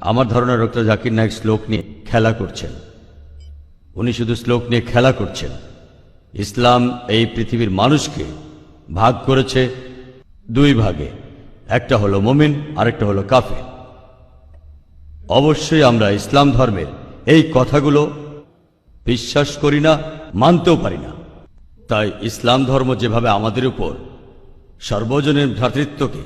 আমার ধারণা ডক্টর জাকির নাইক শ্লোক নিয়ে খেলা করছেন। উনি শুধু শ্লোক নিয়ে খেলা করছেন। ইসলাম এই পৃথিবীর মানুষকে ভাগ করেছে দুই ভাগে, একটা হলো মুমিন আর একটা হলো কাফের। অবশ্যই আমরা ইসলাম ধর্মের এই কথাগুলো বিশ্বাস করি না, মানতেও পারি না। তাই ইসলাম ধর্ম যেভাবে আমাদের উপর সর্বজনীন ভ্রাতৃত্বকে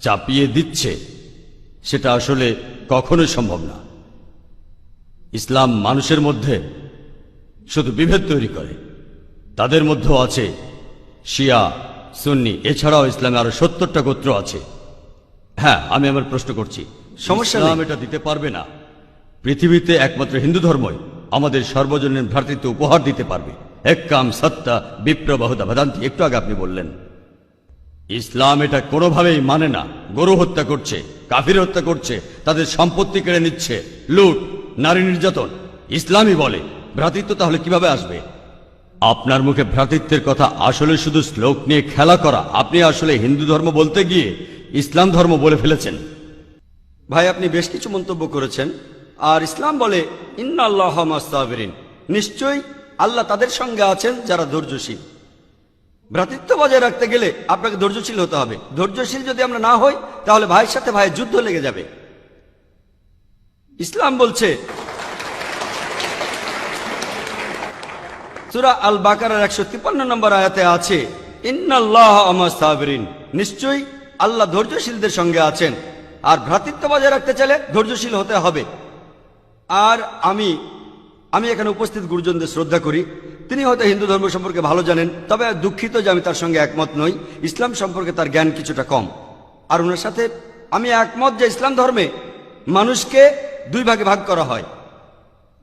চাপিয়ে দিচ্ছে, সেটা আসলে কখনোই সম্ভব না। ইসলাম মানুষের মধ্যে শুধু বিভেদ তৈরি করে। তাদের মধ্যেও আছে শিয়া, সুন্নি, এছাড়াও ইসলামে আরো 70টা গোত্র আছে। হ্যাঁ, আমি আমার প্রশ্ন করছি, সমস্যা ইসলাম এটা দিতে পারবে না। পৃথিবীতে একমাত্র হিন্দু ধর্মই আমাদের সর্বজনীন ভ্রাতৃত্ব উপহার দিতে পারবে। এক কাম সত্তা বিপ্র বহুদা ভেদান্তি, একটু আগে আপনি বললেন। ইসলাম এটা কোনোভাবেই মানে না। গরু হত্যা করছে, কাফির হত্যা করছে, তাদের সম্পত্তি কেড়ে নিচ্ছে, লুট, নারী নির্যাতন। ইসলামই বলে ভ্রাতৃত্ব, তাহলে কিভাবে আসবে? আপনার মুখে ভ্রাতৃত্বের কথা আসলে শুধু শ্লোক নিয়ে খেলা করা। আপনি আসলে হিন্দু ধর্ম বলতে গিয়ে ইসলাম ধর্ম বলে ফেলেছেন। ভাই, আপনি বেশ কিছু মন্তব্য করেছেন। আর ইসলাম বলে ইন্নাল্লাহ মা'আস সাবিরিন, নিশ্চয়ই আল্লাহ তাদের সঙ্গে আছেন যারা ধৈর্যশীল। ভ্রাতৃত্ব বজায় রাখতে গেলে আপনাকে ধৈর্যশীল হতে হবে। ধৈর্যশীল যদি আমরা না হই, তাহলে ভাইয়ের সাথে ভাইয়ের যুদ্ধ লেগে যাবে। ইসলাম বলছে সূরা আল বাকারার 153 নম্বর আয়াতে আছে ইন্নাল্লাহ মা'আস সাবিরিন, নিশ্চয়ই আল্লাহ ধৈর্যশীলদের সঙ্গে আছেন। আর ভ্রাতৃত্ব বজায় রাখতে চাইলে ধৈর্যশীল হতে হবে। আর আমি এখানে উপস্থিত গুরুজনদের শ্রদ্ধা করি। তিনি হয়তো হিন্দু ধর্ম সম্পর্কে ভালো জানেন, তবে দুঃখিত যে আমি তার সঙ্গে একমত নই। ইসলাম সম্পর্কে তার জ্ঞান কিছুটা কম। আর ওনার সাথে আমি একমত যে ইসলাম ধর্মে মানুষকে দুই ভাগে ভাগ করা হয়।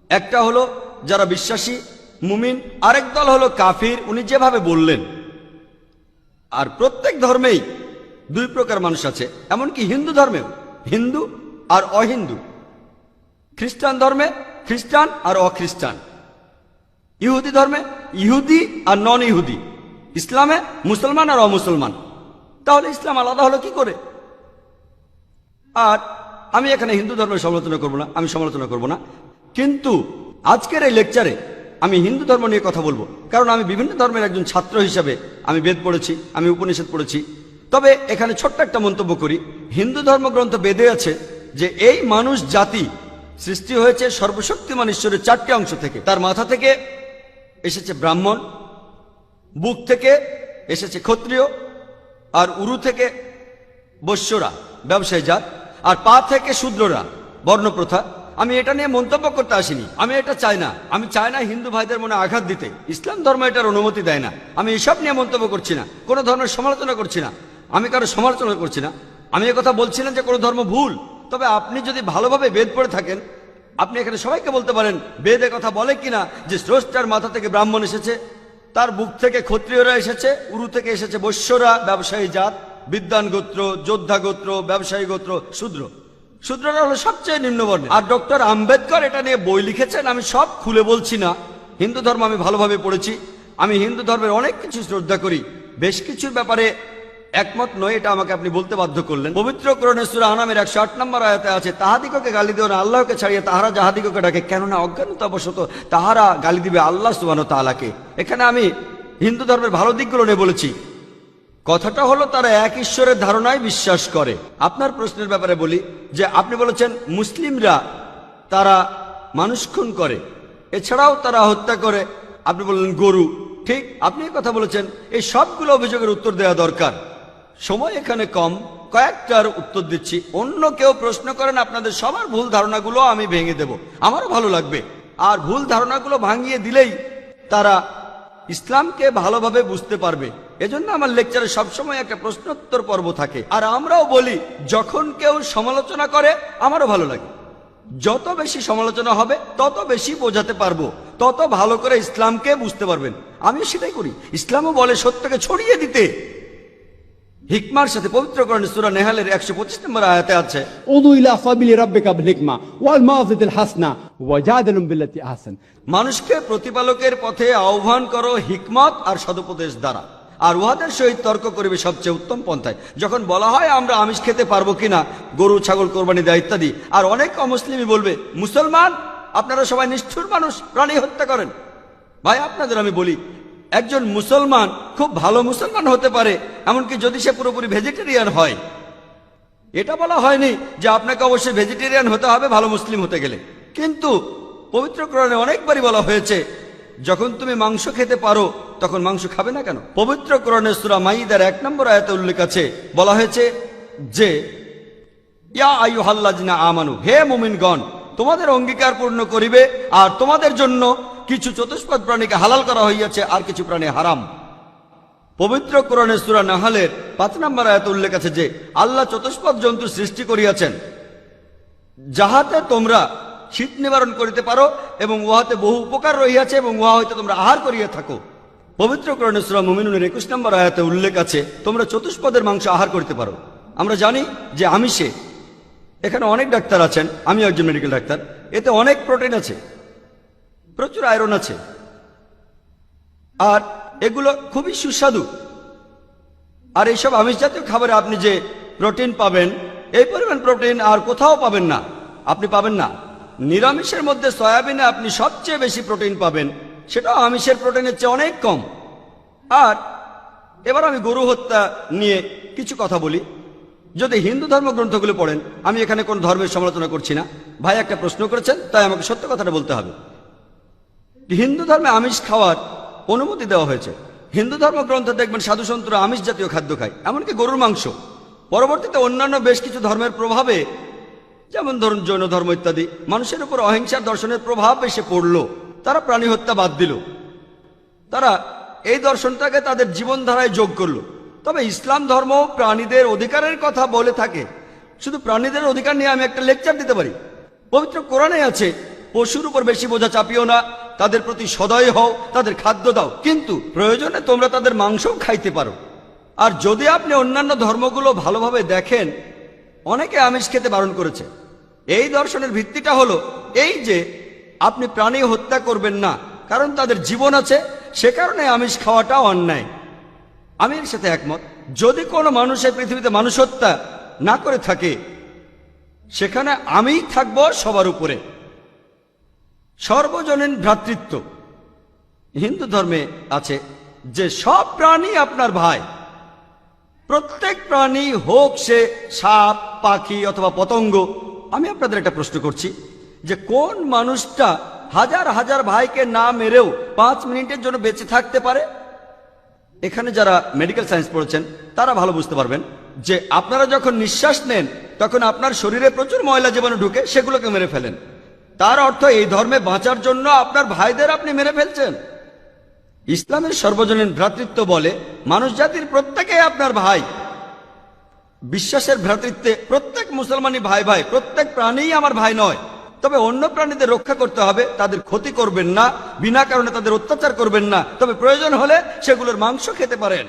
একটা হলো যারা বিশ্বাসী মুমিন, আরেক দল হলো কাফির, উনি যেভাবে বললেন। আর প্রত্যেক ধর্মেই দুই প্রকার মানুষ আছে, এমনকি হিন্দু ধর্মেও হিন্দু আর অহিন্দু। খ্রিস্টান ধর্মে খ্রিস্টান আর অখ্রিস্টান, ইহুদি ধর্মে ইহুদি আর নন ইহুদি, ইসলামে মুসলমান আর অমুসলমান। তাহলে ইসলাম আলাদা হলো কি করে? আর আমি এখানে হিন্দু ধর্মের সমালোচনা করব না, আমি সমালোচনা করব না। কিন্তু আজকের এই লেকচারে আমি হিন্দু ধর্ম নিয়ে কথা বলবো, কারণ আমি বিভিন্ন ধর্মের একজন ছাত্র হিসাবে আমি বেদ পড়েছি, আমি উপনিষদ পড়েছি। তবে এখানে ছোট্ট একটা মন্তব্য করি। হিন্দু ধর্মগ্রন্থ বেদে আছে যে এই মানুষ জাতি সৃষ্টি হয়েছে সর্বশক্তিমান ঈশ্বরের 4টে অংশ থেকে। তার মাথা থেকে এসেছে ব্রাহ্মণ, বুক থেকে এসেছে ক্ষত্রিয়, আর উরু থেকে বৈশ্যরা ব্যবসায়ী জাত, আর পা থেকে শূদ্ররা বর্ণপ্রথা। আমি এটা নিয়ে মন্তব্য করতে আসিনি, আমি এটা চাই না। আমি চাই না হিন্দু ভাইদের মনে আঘাত দিতে। ইসলাম ধর্ম এটার অনুমতি দেয় না। আমি এসব নিয়ে মন্তব্য করছি না, কোনো ধর্মের সমালোচনা করছি না, আমি কারো সমালোচনা করছি না। আমি কথা বলছি না যে কোনো ধর্ম ভুল। তবে আপনি যদি ভালোভাবে বেদ পড়ে থাকেন, আপনি এখানে সবাইকে বলতে পারেন বেদ কথা বলে কিনা যে স্রষ্টার মাথা থেকে ব্রাহ্মণ এসেছে, তার বুক থেকে ক্ষত্রিয়রা এসেছে, উরু থেকে এসেছে বৈশ্যরা ব্যবসায়ী জাত, বিদ্বান গোত্র, যোদ্ধা গোত্র, ব্যবসায়ী গোত্র, শূদ্র। শূদ্ররা হলো সবচেয়ে নিম্নবর্ণে। আর ডক্টর আম্বেদকর এটা নিয়ে বই লিখেছেন। আমি সব খুলে বলছি না। হিন্দু ধর্ম আমি ভালোভাবে পড়েছি। আমি হিন্দু ধর্মের অনেক কিছু শ্রদ্ধা করি, বেশ কিছুর ব্যাপারে একমত নয়, এটা আমাকে আপনি বলতে বাধ্য করলেন। পবিত্র কোরআনে সূরা আনামের 108 নম্বর আয়াতে আছে তাহাদিগকে গালি দিও না আল্লাহকে ছাড়িয়ে তাহারা যাহাদিগকে ডাকে, কেননা অজ্ঞানতাবশত তাহারা গালি দিবে আল্লাহ সুবহানাহু ওয়া তাআলাকে। এখানে আমি হিন্দু ধর্মের ভালো দিকগুলো নিয়ে বলেছি। কথাটা হলো তারা এক ঈশ্বরের ধারণায় বিশ্বাস করে। আপনার প্রশ্নের ব্যাপারে বলি যে আপনি বলেছেন মুসলিমরা তারা মানুষ খুন করে, এছাড়াও তারা হত্যা করে। আপনি বললেন গরু, ঠিক আপনি কথা বলেছেন। এই সবগুলো অভিযোগের উত্তর দেওয়া দরকার, সময় এখানে কম, কয়েকটার উত্তর দিচ্ছি। অন্য কেউ প্রশ্ন করেন, আপনাদের সবার ভুল ধারণাগুলো আমি ভেঙে দেব, আমারও ভালো লাগবে। আর ভুল ধারণাগুলো ভাঙিয়ে দিলেই তারা ইসলামকে ভালোভাবে বুঝতে পারবে। এজন্য আমার লেকচারে সবসময় একটা প্রশ্নোত্তর পর্ব থাকে। আর আমরাও বলি যখন কেউ সমালোচনা করে আমারও ভালো লাগে। যত বেশি সমালোচনা হবে তত বেশি বোঝাতে পারবো, তত ভালো করে ইসলামকে বুঝতে পারবেন। আমি সেটাই করি। ইসলামও বলে সত্যকে ছড়িয়ে দিতে হিকমার সাথে। পবিত্র কোরআনে সূরা নেহালের 125 নম্বর আয়াতে আছে উদু ইলা সাবিলি রাব্বিকা বিল হিকমা ওয়াল মাউযিতিল হাসনা ওয়াজাদিলুম বিল্লাতি আহসান, মানুষকে প্রতিপালকের পথে আহ্বান করো হিকমত আর সদুপদেশ দ্বারা। আর উহাদের সহিত তর্ক করিবে সবচেয়ে উত্তম পন্থায়। যখন বলা হয় আমরা আমিষ খেতে পারবো কিনা, গরু ছাগল কোরবানি দেয় ইত্যাদি, আর অনেক অমুসলিমই বলবে মুসলমান আপনারা সবাই নিষ্ঠুর মানুষ, প্রাণী হত্যা করেন। ভাই আপনাদের আমি বলি, একজন মুসলমান খুব ভালো মুসলমান হতে পারে, এমনকি যদি সে পুরোপুরি ভেজিটেরিয়ান হয়। এটা বলা হয়নি যে আপনাকে অবশ্যই ভেজিটেরিয়ান হতে হবে ভালো মুসলিম হতে গেলে, কিন্তু পবিত্র কোরআনে অনেকবারই বলা হয়েছে যখন তুমি মাংস খেতে পারো তখন মাংস খাবে না কেন। পবিত্র কোরআনে সূরা মাইদার 1 নম্বর আয়াতে উল্লেখ আছে, বলা হয়েছে যে ইয়া আইয়ুহাল্লাযিনা আমানু, হে মুমিনগণ, তোমাদের অঙ্গীকার পূর্ণ করিবে আর তোমাদের জন্য কিছু চতুষ্পদ প্রাণীকে হালাল করা হইয়াছে আর কিছু প্রাণী হারাম। পবিত্র কোরআনে সূরা নাহলের 5 নম্বর আয়াতে উল্লেখ আছে যে আল্লাহ চতুষ্পদ জন্তু সৃষ্টি করিয়াছেন যাহাতে তোমরা শীত নিবারণ করিতে পারো এবং উহাতে বহু উপকার রহিয়াছে এবং উহা হইতে তোমরা আহার করিয়া থাকো। পবিত্র কোরআনে সূরা মুমিনুনের 21 নম্বর আয়াতে উল্লেখ আছে তোমরা চতুষ্পদের মাংস আহার করতে পারো। আমরা জানি যে আমিষে, এখানে অনেক ডাক্তার আছেন, আমি একজন মেডিকেল ডাক্তার, এতে অনেক প্রোটিন আছে, প্রচুর আয়রন আছে, আর এগুলো খুবই সুস্বাদু। আর এইসব আমিষ জাতীয় খাবারে আপনি যে প্রোটিন পাবেন, এই পরিমাণ প্রোটিন আর কোথাও পাবেন না, আপনি পাবেন না। নিরামিষের মধ্যে সয়াবিনে আপনি সবচেয়ে বেশি প্রোটিন পাবেন, সেটাও আমিষের প্রোটিনের চেয়ে অনেক কম। আর এবার আমি গরু হত্যা নিয়ে কিছু কথা বলি। যদি হিন্দু ধর্মগ্রন্থগুলো পড়েন, আমি এখানে কোন ধর্মের সমালোচনা করছি না, ভাই একটা প্রশ্ন করেছেন তাই আমাকে সত্য কথাটা বলতে হবে। হিন্দু ধর্মে আমিষ খাওয়ার অনুমতি দেওয়া হয়েছে। হিন্দু ধর্মগ্রন্থে দেখবেন সাধু সন্তরা আমিষ জাতীয় খাদ্য খায়, এমনকি গরুর মাংস। পরবর্তীতে অন্যান্য বেশ কিছু ধর্মের প্রভাবে, যেমন ধরুন জৈন ধর্ম ইত্যাদি, মানুষের উপর অহিংসার দর্শনের প্রভাব এসে পড়ল, তারা প্রাণী হত্যা বাদ দিল, তারা এই দর্শনটাকে তাদের জীবনধারায় যোগ করলো। তবে ইসলাম ধর্ম প্রাণীদের অধিকারের কথা বলে থাকে। শুধু প্রাণীদের অধিকার নিয়ে আমি একটা লেকচার দিতে পারি। পবিত্র কোরআনে আছে পশুর উপর বেশি বোঝা চাপিও না, তাদের প্রতি সদয় হও, তাদের খাদ্য দাও, কিন্তু প্রয়োজনে তোমরা তাদের মাংসও খাইতে পারো। আর যদি আপনি অন্যান্য ধর্মগুলো ভালোভাবে দেখেন, অনেকে আমিষ খেতে বারণ করেছে। এই দর্শনের ভিত্তিটা হলো এই যে আপনি প্রাণী হত্যা করবেন না, কারণ তাদের জীবন আছে, সে কারণে আমিষ খাওয়াটা অন্যায়। আমি এর সাথে একমত। যদি কোনো মানুষের পৃথিবীতে মানুষ হত্যা না করে থাকে, সেখানে আমিই থাকবো সবার উপরে। সর্বজনীন ভ্রাতৃত্ব হিন্দু ধর্মে আছে যে সব প্রাণী আপনার ভাই। প্রত্যেক প্রাণী হোক সে সাপ, পাখি অথবা পতঙ্গ। আমি আপনাদের একটা প্রশ্ন করছি যে কোন মানুষটা হাজার হাজার ভাইকে না মেরেও 5 মিনিটের জন্য বেঁচে থাকতে পারে? এখানে যারা মেডিকেল সায়েন্স পড়েছেন তারা ভালো বুঝতে পারবেন যে আপনারা যখন নিঃশ্বাস নেন তখন আপনার শরীরে প্রচুর ময়লা জীবাণু ঢুকে, সেগুলোকে মেরে ফেলেন। তার অর্থ এই ধর্মে বাঁচার জন্য আপনার ভাইদের আপনি মেরে ফেলছেন। ইসলামের সর্বজনীন ভ্রাতৃত্ব বলে মানুষ জাতির প্রত্যেকেই আপনার ভাই। বিশ্বাসের ভ্রাতৃত্বে প্রত্যেক মুসলমানই ভাই ভাই, প্রত্যেক প্রাণীই আমার ভাই নয়। তবে অন্য প্রাণীদের রক্ষা করতে হবে, তাদের ক্ষতি করবেন না, বিনা কারণে তাদের অত্যাচার করবেন না, তবে প্রয়োজন হলে সেগুলোর মাংস খেতে পারেন।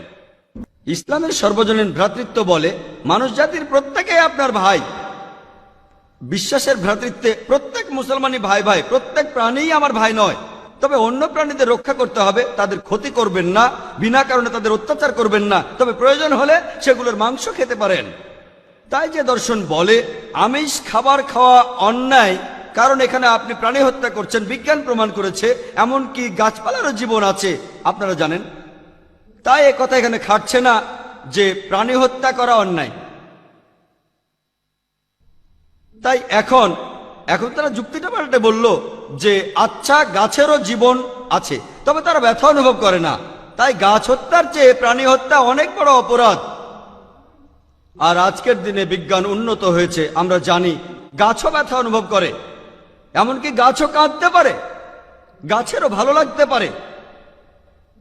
ইসলামের সর্বজনীন ভ্রাতৃত্ব বলে মানুষ জাতির প্রত্যেকেই আপনার ভাই। বিশ্বাসের ভ্রাতৃত্বে প্রত্যেক মুসলমানই ভাই ভাই, প্রত্যেক প্রাণীই আমার ভাই নয়। তবে অন্য প্রাণীদের রক্ষা করতে হবে, তাদের ক্ষতি করবেন না, বিনা কারণে তাদের অত্যাচার করবেন না, তবে প্রয়োজন হলে সেগুলোর মাংস খেতে পারেন। তাই যে দর্শন বলে আমিষ খাবার খাওয়া অন্যায়, কারণ এখানে আপনি প্রাণী হত্যা করছেন, বিজ্ঞান প্রমাণ করেছে এমনকি গাছপালারও জীবন আছে, আপনারা জানেন। তাই এ কথা এখানে খাটছে না যে প্রাণী হত্যা করা অন্যায়। তাই এখন তারা যুক্তিটা পাল্টে বলল যে আচ্ছা, গাছেরও জীবন আছে, তবে তারা ব্যথা অনুভব করে না, তাই গাছ হত্যার চেয়ে প্রাণী হত্যা অনেক বড় অপরাধ। আর আজকের দিনে বিজ্ঞান উন্নত হয়েছে, আমরা জানি গাছও ব্যথা অনুভব করে, এমনকি গাছও কাঁদতে পারে, গাছেরও ভালো লাগতে পারে।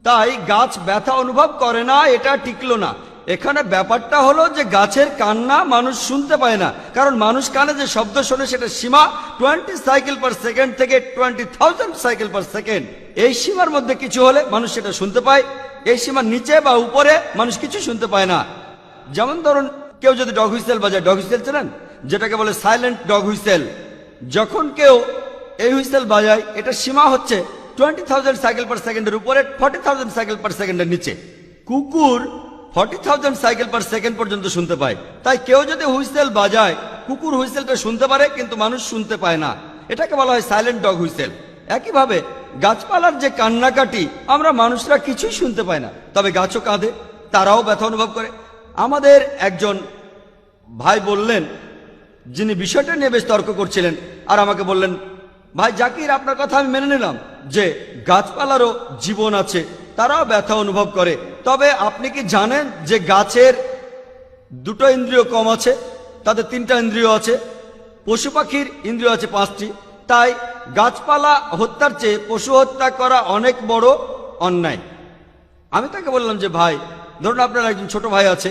তাই গাছ ব্যথা অনুভব করে না, এটা টিকলো না। এখানে ব্যাপারটা হলো যে গাছের কান্না মানুষ শুনতে পায় না, কারণ মানুষ কানে যে শব্দ শোনে সেটা সীমা 20 সাইকেল পার সেকেন্ড থেকে 20,000 সাইকেল পার সেকেন্ড। এই সীমার মধ্যে কিছু হলে মানুষ সেটা শুনতে পায়, এই সীমার নিচে বা উপরে মানুষ কিছু শুনতে পায় না। যেমন ধরুন কেউ যদি ডগ হুইসেল বাজায়, ডগ হুইসেল চেনেন, যেটাকে বলে সাইলেন্ট ডগ হুইসেল। যখন কেউ এই হুইসেল বাজায়, এটা সীমা হচ্ছে 20,000 সাইকেল পার সেকেন্ডের উপরে, 40,000 সাইকেল পার সেকেন্ডের নিচে। কুকুর 40,000 সাইকেল পার সেকেন্ড পর্যন্ত শুনতে পায়। তাই কেউ যদি হুইসেল বাজায়, কুকুর হুইসেলটা শুনতে পারে কিন্তু মানুষ শুনতে পায় না। এটাকে বলা হয় সাইলেন্ট ডগ হুইসেল। একইভাবে গাছপালার যে কান্নাকাটি আমরা মানুষরা কিছুই শুনতে পাই না, তবে গাছও কাঁদে, তারাও ব্যথা অনুভব করে। আমাদের একজন ভাই বললেন, যিনি বিষয়টা নিয়ে বেশ তর্ক করছিলেন, আর আমাকে বললেন, ভাই জাকির, আপনার কথা আমি মেনে নিলাম যে গাছপালারও জীবন আছে, তারাও ব্যথা অনুভব করে, তবে আপনি কি জানেন যে গাছের দুটো ইন্দ্রিয় কম আছে, তাদের 3টা ইন্দ্রিয় আছে, পশু পাখির ইন্দ্রিয় আছে 5টি। তাই গাছপালা হত্যার চেয়ে পশু হত্যা করা অনেক বড় অন্যায়। আমি তাকে বললাম যে ভাই, ধরুন আপনার একজন ছোট ভাই আছে,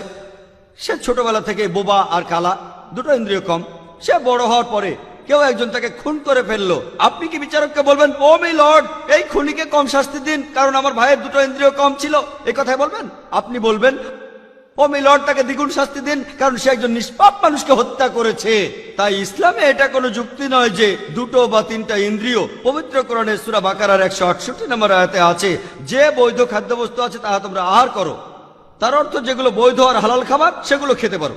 সে ছোটবেলা থেকে বোবা আর কালা, দুটো ইন্দ্রিয় কম। সে বড় হওয়ার পরে কেউ একজন তাকে খুন করে ফেললো, আপনি কি বিচারককে বলবেন, ও মাই লর্ড, এই খুনিকে কম শাস্তি দিন কারণ আমার ভাইয়ের দুটো ইন্দ্রিয় কম ছিল? এই কথাই বলবেন? আপনি বলবেন, ও মাই লর্ড, তাকে দ্বিগুণ শাস্তি দিন কারণ সে একজন নিষ্পাপ মানুষকে হত্যা করেছে। তাই ইসলামে এটা কোনো যুক্তি নয় যে 2 বা 3টা ইন্দ্রিয়। পবিত্র কোরআনে সূরা বাকারার 168 নম্বর আয়াতে আছে, যে বৈধ খাদ্যবস্তু আছে তাহা তোমরা আহার করো। তার অর্থ যেগুলো বৈধ আর হালাল খাবার সেগুলো খেতে পারো।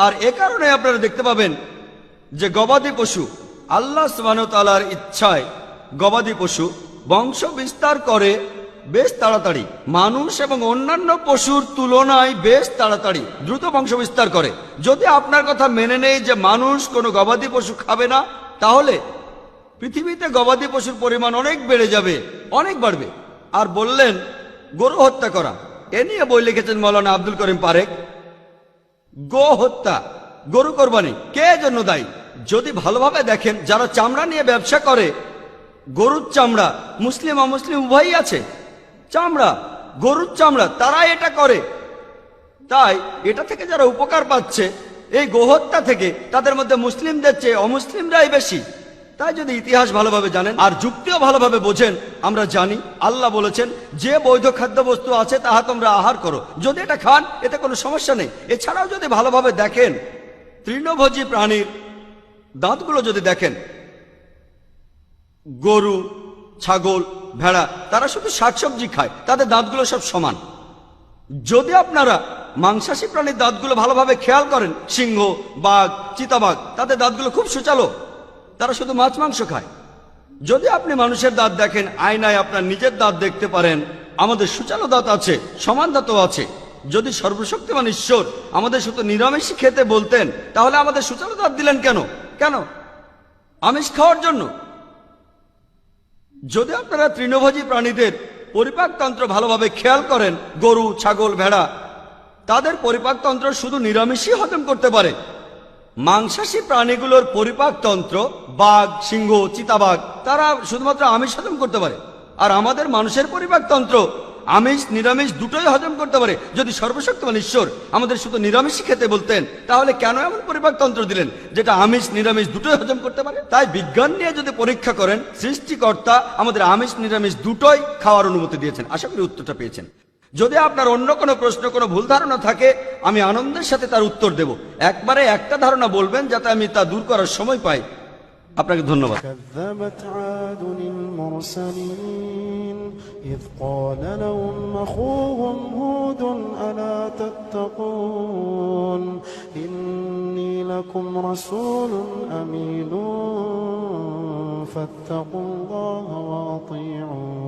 আর এ কারণে আপনারা দেখতে পাবেন যে গবাদি পশু, আল্লাহ সুবহানাহু ওয়া তাআলার ইচ্ছায় গবাদি পশু বংশ বিস্তার করে বেশ তাড়াতাড়ি, মানুষ এবং অন্যান্য পশুর তুলনায় বেশ তাড়াতাড়ি দ্রুত বংশ বিস্তার করে। যদি আপনার কথা মেনে নেই যে মানুষ কোনো গবাদি পশু খাবে না, তাহলে পৃথিবীতে গবাদি পশুর পরিমাণ অনেক বেড়ে যাবে, অনেক বাড়বে। আর বললেন গরু হত্যা করা, এ নিয়ে বই লিখেছেন মৌলানা আব্দুল করিম পারেক। গো হত্যা, গরু কোরবানি কে জন্য দায়ী? যদি ভালোভাবে দেখেন, যারা চামড়া নিয়ে ব্যবসা করে, গরুর চামড়া মুসলিম অমুসলিম উভয়ই আছে, চামড়া, গরুর চামড়া, তারা এটা করে। তাই এটা থেকে যারা উপকার পাচ্ছে এই গোহত্যা থেকে, তাদের মধ্যে মুসলিমদের চেয়ে অমুসলিমরাই বেশি। তাই যদি ইতিহাস ভালোভাবে জানেন আর যুক্তিও ভালোভাবে বোঝেন, আমরা জানি আল্লাহ বলেছেন যে বৈধ খাদ্যবস্তু আছে তাহা তোমরা আহার করো, যদি এটা খান এতে কোনো সমস্যা নেই। এছাড়াও যদি ভালোভাবে দেখেন, তৃণভোজী প্রাণীর দাঁতগুলো যদি দেখেন, গরু, ছাগল, ভেড়া, তারা শুধু শাকসবজি খায়, তাদের দাঁতগুলো সব সমান। যদি আপনারা মাংসাশী প্রাণীর দাঁতগুলো ভালোভাবে খেয়াল করেন, সিংহ, বাঘ, চিতাবাঘ, তাদের দাঁতগুলো খুব সুচালো, তারা শুধু মাছ মাংস খায়। যদি আপনি মানুষের দাঁত দেখেন, আয়নায় আপনার নিজের দাঁত দেখতে পারেন, আমাদের সুচালো দাঁত আছে, সমান দাঁতও আছে। যদি সর্বশক্তিমান ঈশ্বর আমাদের শুধু নিরামিষ খেতে বলতেন, তাহলে আমাদের সুচালো দাঁত দিলেন কেন? কেন? আমিষ খাওয়ার জন্য। যদি আপনারা তৃণভোজী প্রাণীদের পরিপাকতন্ত্র ভালোভাবে খেয়াল করেন, গরু, ছাগল, ভেড়া, তাদের পরিপাকতন্ত্র শুধু নিরামিষই হজম করতে পারে। মাংসাশী প্রাণীগুলোর পরিপাকতন্ত্র, বাঘ, সিংহ, চিতাবাঘ, তারা শুধুমাত্র আমিষ হজম করতে পারে। আর আমাদের মানুষের পরিপাকতন্ত্র আমিষ নিরামিষ দুটোই হজম করতে পারে। যদি সর্বশক্তিমান ঈশ্বর আমাদের শুধু নিরামিষই খেতে বলতেন, তাহলে কেন এমন পরিপাকতন্ত্র দিলেন যেটা আমিষ নিরামিষ দুটোই হজম করতে পারে? তাই বিজ্ঞান নিয়ে যদি পরীক্ষা করেন, সৃষ্টিকর্তা আমাদের আমিষ নিরামিষ দুটোই খাওয়ার অনুমতি দিয়েছেন। আশা করি উত্তরটা পেয়েছেন। যদি আপনার অন্য কোনো প্রশ্ন, কোনো ভুল ধারণা থাকে, আমি আনন্দের সাথে তার উত্তর দেব। একবারে একটা ধারণা বলবেন যাতে আমি তা দূর করার সময় পাই। আপনাকে ধন্যবাদ। كذبت عاد المرسلين إذ قال لهم أخوهم هود ألا تتقون إني لكم رسول أمين فاتقوا الله وأطيعون